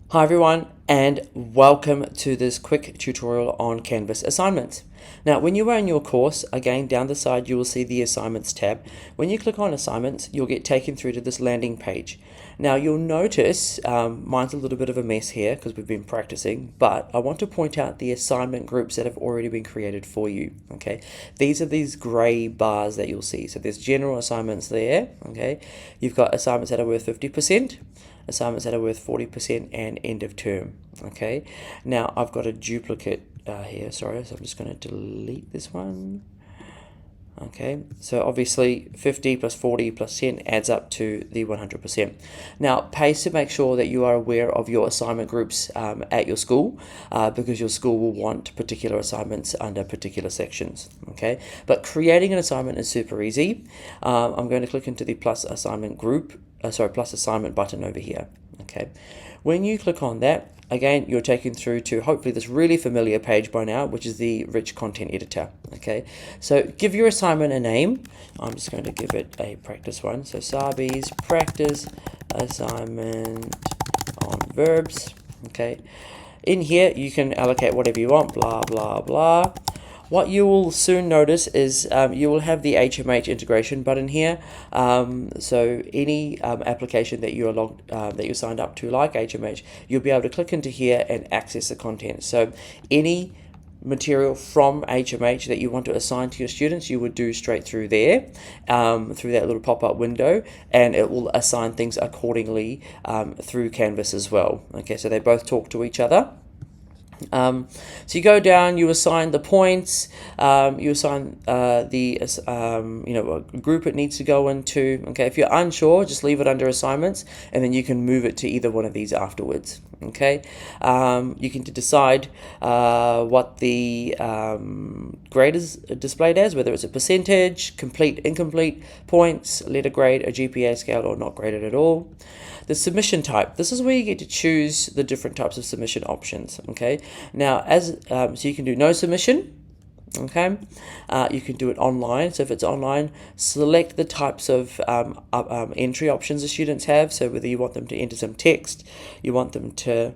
Hi everyone, and welcome to this quick tutorial on Canvas assignments. Now when you are in your course, again down the side you will see the assignments tab. When you click on assignments, you'll get taken through to this landing page. Now you'll notice mine's a little bit of a mess here because we've been practicing, but I want to point out the assignment groups that have already been created for you. Okay, these are these grey bars that you'll see. So there's general assignments there. Okay, you've got assignments that are worth 50%. Assignments that are worth 40%, and end of term. Okay, now I've got a duplicate here, sorry, so I'm just going to delete this one. Okay, so obviously 50 plus 40 plus 10 adds up to the 100%. Now, pays to make sure that you are aware of your assignment groups at your school because your school will want particular assignments under particular sections. Okay, but creating an assignment is super easy. I'm going to click into the plus assignment group, plus assignment button over here. Okay, when you click on that, again, you're taken through to hopefully this really familiar page by now, which is the rich content editor. Okay, so give your assignment a name. I'm just going to give it a practice one. So Sabi's practice assignment on verbs. Okay, in here you can allocate whatever you want, blah blah blah. What you will soon notice is you will have the HMH integration button here. So any application that you are that you signed up to, like HMH, you'll be able to click into here and access the content. So any material from HMH that you want to assign to your students, you would do straight through there, through that little pop-up window, and it will assign things accordingly through Canvas as well. Okay, so they both talk to each other. So you go down, you assign the points, you assign a group it needs to go into. Okay, if you're unsure, just leave it under assignments, and then you can move it to either one of these afterwards. Okay, you can decide what the grade is displayed as, whether it's a percentage, complete, incomplete, points, letter grade, a GPA scale, or not graded at all. The submission type, this is where you get to choose the different types of submission options. Okay, now so you can do no submission. Okay, you can do it online. So if it's online, select the types of entry options the students have. So whether you want them to enter some text, you want them to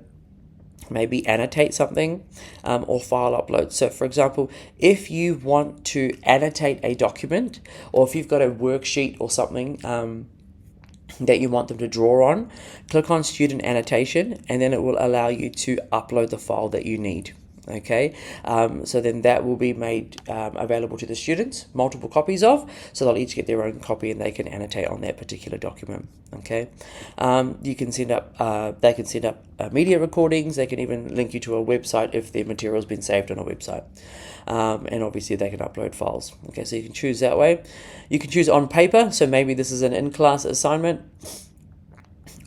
maybe annotate something, or file upload. So for example, if you want to annotate a document, or if you've got a worksheet or something that you want them to draw on, click on student annotation, and then it will allow you to upload the file that you need. Okay, so then that will be made available to the students, multiple copies of, so they'll each get their own copy and they can annotate on that particular document. Okay, you can send up, they can send up media recordings, they can even link you to a website if their material's been saved on a website. And obviously they can upload files. Okay, so you can choose that way. You can choose on paper, so maybe this is an in-class assignment,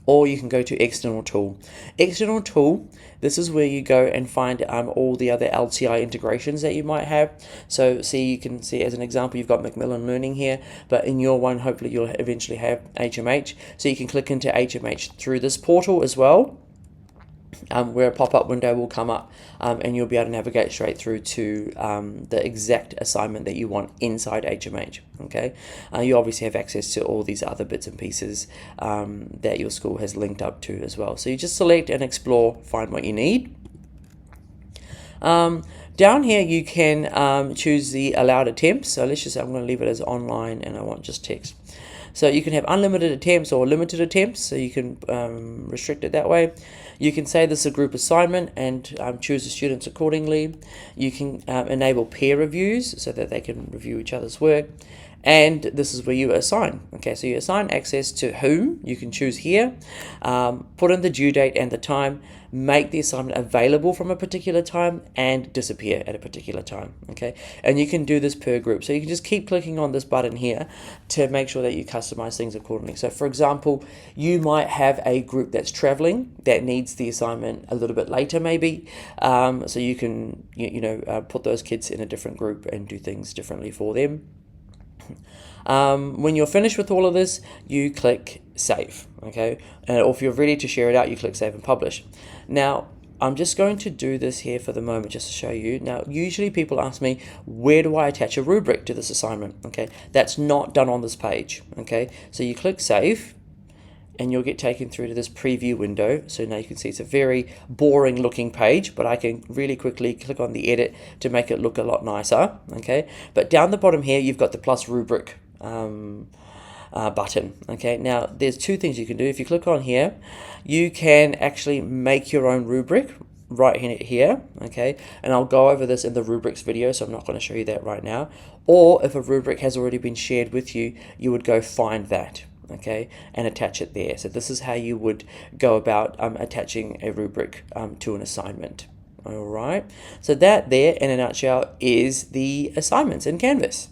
or you can go to external tool. External tool, this is where you go and find all the other LTI integrations that you might have. So see, you can see as an example, you've got Macmillan Learning here, but in your one, hopefully you'll eventually have HMH. So you can click into HMH through this portal as well. Where a pop-up window will come up, and you'll be able to navigate straight through to the exact assignment that you want inside HMH. Okay, you obviously have access to all these other bits and pieces that your school has linked up to as well. So you just select and explore, find what you need. Down here you can choose the allowed attempts. So let's just say I'm going to leave it as online and I want just text. So you can have unlimited attempts or limited attempts, so you can restrict it that way. You can say this is a group assignment and choose the students accordingly. You can enable peer reviews so that they can review each other's work. And this is where you assign. Okay, so you assign access to whom, you can choose here, put in the due date and the time, make the assignment available from a particular time, and disappear at a particular time. Okay, and you can do this per group. So you can just keep clicking on this button here to make sure that you customize things accordingly. So for example, you might have a group that's traveling that needs the assignment a little bit later maybe. So you can put those kids in a different group and do things differently for them. When you're finished with all of this, you click save. Okay, or if you're ready to share it out, you click save and publish. Now I'm just going to do this here for the moment just to show you. Now usually people ask me, where do I attach a rubric to this assignment? Okay, that's not done on this page. Okay, so you click save, and you'll get taken through to this preview window. So now you can see it's a very boring looking page, but I can really quickly click on the edit to make it look a lot nicer. Okay, but down the bottom here you've got the plus rubric button. Okay, now there's two things you can do. If you click on here, you can actually make your own rubric right here, okay, and I'll go over this in the rubrics video, so I'm not going to show you that right now. Or if a rubric has already been shared with you, you would go find that, okay, and attach it there. So this is how you would go about attaching a rubric to an assignment. All right, so that there in a nutshell is the assignments in Canvas.